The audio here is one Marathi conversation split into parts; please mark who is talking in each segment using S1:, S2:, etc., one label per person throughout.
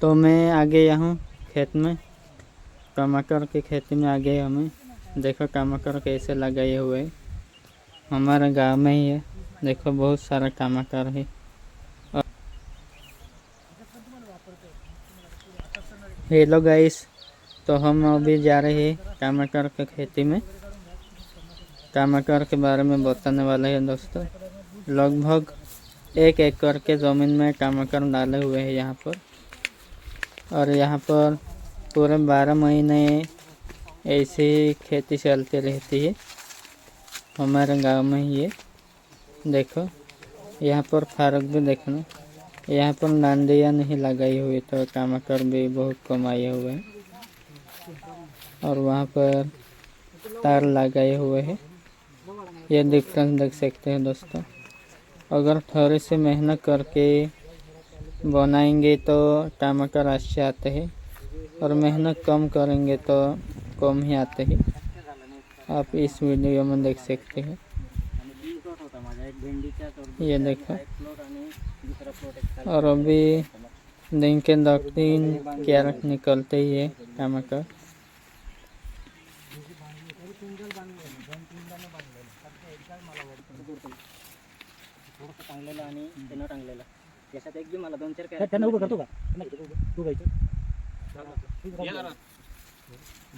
S1: तो मैं आ गया हूँ खेत में, टमाटर की खेती में आ गए हमें। देखो टमाटर कैसे लगाए हुए, हमारे गांव में ही है। देखो बहुत सारा टमाटर है। हेलो गाइस, तो हम अभी जा रहे हैं टमाटर की खेती में। टमाटर के बारे में बताने वाले हैं दोस्तों। लगभग 1 एकड़ के ज़मीन में टमाटर डाले हुए हैं यहाँ पर। और यहाँ पर पूरे 12 महीने ऐसी खेती चलती रहती है हमारे गांव में ही है। देखो यहाँ पर फारक भी देखना, यहाँ पर डांडिया नहीं लगाई हुई तो टमाटर भी बहुत कम आए हुए हैं। और वहाँ पर तार लगाए हुए हैं, ये डिफरेंस देख सकते हैं दोस्तों। अगर थोड़ी सी मेहनत करके बनाएंगे तो टमाटर अच्छे आते हैं, और मेहनत कम करेंगे तो कम ही आते हैं। आप इस वीडियो में देख सकते हैं। ये देखो, और अभी दिन के 2-3 कैरेट निकलते ही है टमाटर।
S2: टांगलेला आणि त्यानं टांगलेला याच्यात एक बी मला 2-4 कॅरेट त्यांना उभं करतो का तू गायचं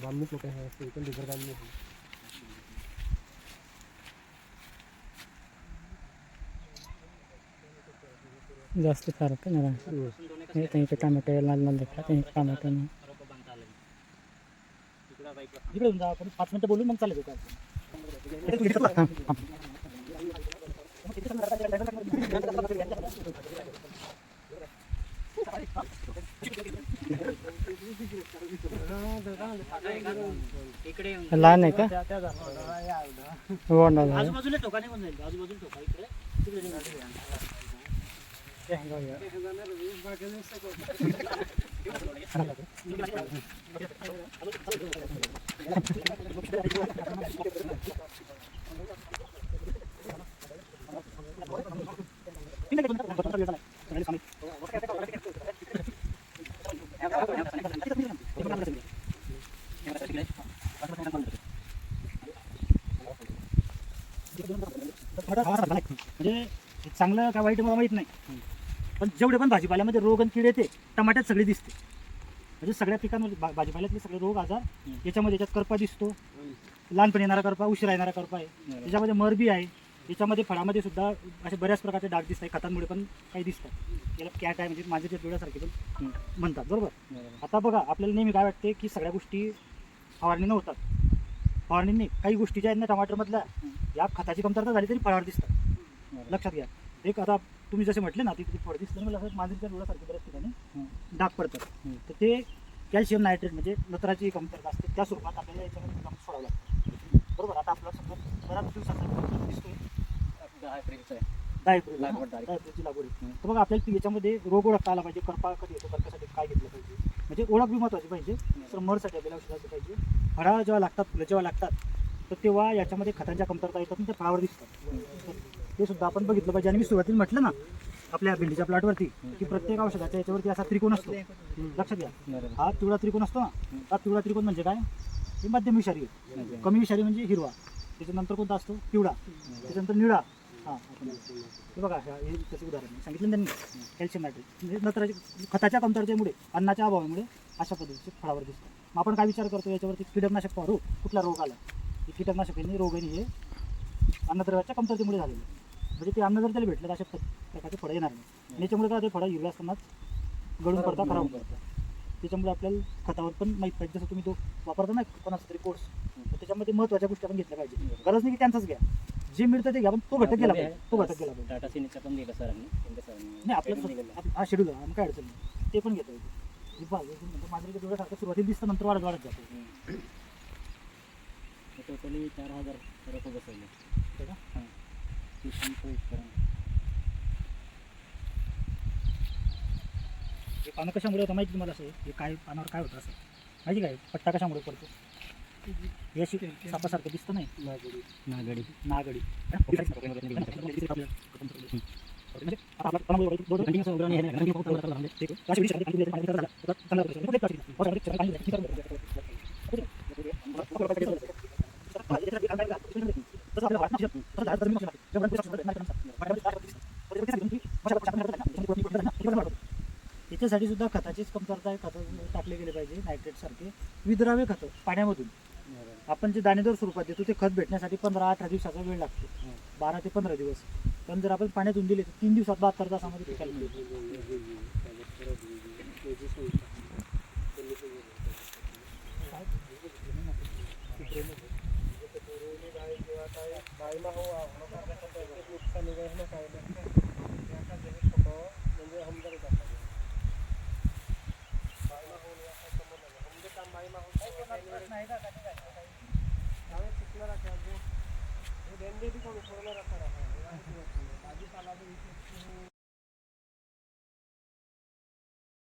S2: बांबू लोक आहे असं इकडे दुसरं काम नाही।
S1: जास्त फरक है ना, कहीं पे टमाटर लाल लाल दिखा, कहीं पे टमाटर नहीं।
S2: इकडे जा, आपण 5 मिनिटं बोलून मग चालेल का?
S1: लाल आहे का? हो ना,
S2: आजूबाजूला ठोका निघून जाईल, आजूबाजूला ठोका इकडे तिकडे निघून म्हणजे चांगलं का वाईट मला माहित नाही, पण जेवढे पण भाजीपाल्यामध्ये रोग आणि कीड येते टमाट्यात सगळे दिसते। म्हणजे सगळ्या पिकांमध्ये भाजीपाल्यातले सगळे रोग आजार याच्यामध्ये, याच्यात करपा दिसतो, लहानपणी येणारा करपा, उशिरा येणारा करपा आहे, त्याच्यामध्ये मरबी आहे, याच्यामध्ये फळामध्ये सुद्धा असे बऱ्याच प्रकारचे डाग दिसत आहे, खतांमुळे पण काही दिसतात। याला कॅट आहे म्हणजे माझे डोळ्यासारखे पण म्हणतात, बरोबर। आता बघा आपल्याला नेहमी काय वाटते की सगळ्या गोष्टी फवारणीनं होतात, फवारणीने काही गोष्टी ज्या आहेत ना टमाटरमधल्या या खताची कमतरता झाली तरी फळावर दिसतात, लक्षात घ्या। एक आता तुम्ही जसे म्हटले ना, ती फळ दिसतं मला असं माझ्या डोळ्यासारखे बऱ्याच ठिकाणी डाग पडतात, तर ते कॅल्शियम नायट्रेट म्हणजे नत्राची कमतरता असते, त्या स्वरूपात आपल्याला याच्यामध्ये काम सोडावं लागतं, बरोबर। आता आपला समजा बऱ्याच दिवसाचा दिसतोय 10 एप्रिलची लागवड आहे, तर बघा आपल्याला याच्यामध्ये रोग ओळखता आला पाहिजे, करपा कधी येतो, करपासाठी काय घेतलं पाहिजे, म्हणजे ओळख बी महत्त्वाची पाहिजे, तर मरसाठी आपल्याला औषध असलं पाहिजे। फळं जेव्हा लागतात, फुलं जेव्हा लागतात, तर तेव्हा याच्यामध्ये खतांच्या कमतरता येतात आणि त्या फळावर दिसतात, ते सुद्धा आपण बघितलं पाहिजे। आणि मी सुरुवातीला म्हटलं ना आपल्या भेंडीच्या प्लॉटवरती की प्रत्येक औषधाच्या याच्यावरती असा त्रिकोण असतो, लक्षात घ्या। हा पिवळा त्रिकोण असतो ना, हा पिवळा त्रिकोण म्हणजे काय, हे मध्यम विषारी आहे, कमी विषारी म्हणजे हिरवा, त्याच्यानंतर कोणता असतो पिवळा, त्याच्यानंतर निळा। हां हे बघा, हे त्याचे उदाहरण सांगितलं त्यांनी, कॅल्शियम नायट्रेट म्हणजे नत्राची खताच्या कमतरतेमुळे, अन्नाच्या अभावामुळे अशा पद्धतीचे फळावर दिसतात। मग आपण काय विचार करतो याच्यावरती कीटकनाशक फवारू, कुठला रोग आला, हे कीटकनाशकांनी रोगाने हे अन्नद्रव्याच्या कमतरतेमुळे झालेलं, म्हणजे ते अन्न जर त्याला भेटलं तर अशा प्रकारचे फळं येणार नाही, याच्यामुळे काय ते फळं हिरव्या असतानाच गळून पडतात, खराब पडतात। त्याच्यामुळे आपल्याला खतावर पण माहीत पाहिजे, जसं तुम्ही तो वापरता ना कोणाचा तरी कोर्स, तर त्याच्यामध्ये महत्त्वाच्या गोष्टी आपण घेतल्या पाहिजे, गरज नाही की त्यांचाच घ्या, जे मिळतं ते घ्या, पण तो घटक गेला पाहिजे, तो घटक गेला पाहिजे।
S3: टाटा सिनीचा पण दिला सरांनी,
S2: नाही आपल्याला हा शेड्यूल आहे, काय अडचण नाही, ते पण घेता येईल। माझ्या जेवढ्यासारखं सुरुवातीला दिसतं, नंतर वाढत वाढत जातो।
S3: टोटली 4000 रुपये बसवले
S2: का?
S3: हां,
S2: हे पानं कशामुळे होतं माहिती तुम्हाला, असं हे काय पानावर काय होतं असं माहिती काय, पट्टा कशामुळे पडतो, हे अशी सापासारखं दिसतं नाही, नागडी म्हणजे आता आपला तणाव बोर्ड कंटिन्यूअस उभं राहणे आहे फक्त वर राहणे ठीक आहे अशी विषय कंटिन्यूअस पाणी झाला तर चांगला होतो म्हणजे प्लास्टिक पावसामध्ये पाणी किती करतो तसं आपल्याला वाटतं तसं झाड जमीन नसणार याच्यासाठी सुद्धा खताचीच कमतरता आहे. खतं टाकले गेले पाहिजे नायट्रेट सारखे विद्राव्य खतं पाण्यामधून आपण जे दाणेदार स्वरूपात देतो ते खत भेटण्यासाठी 15-18 दिवसाचा वेळ लागतो 12 ते 15 दिवस पण जर आपण पाण्यातून दिले तर 3 दिवसात 72 तासामध्ये पिकायला मिळते.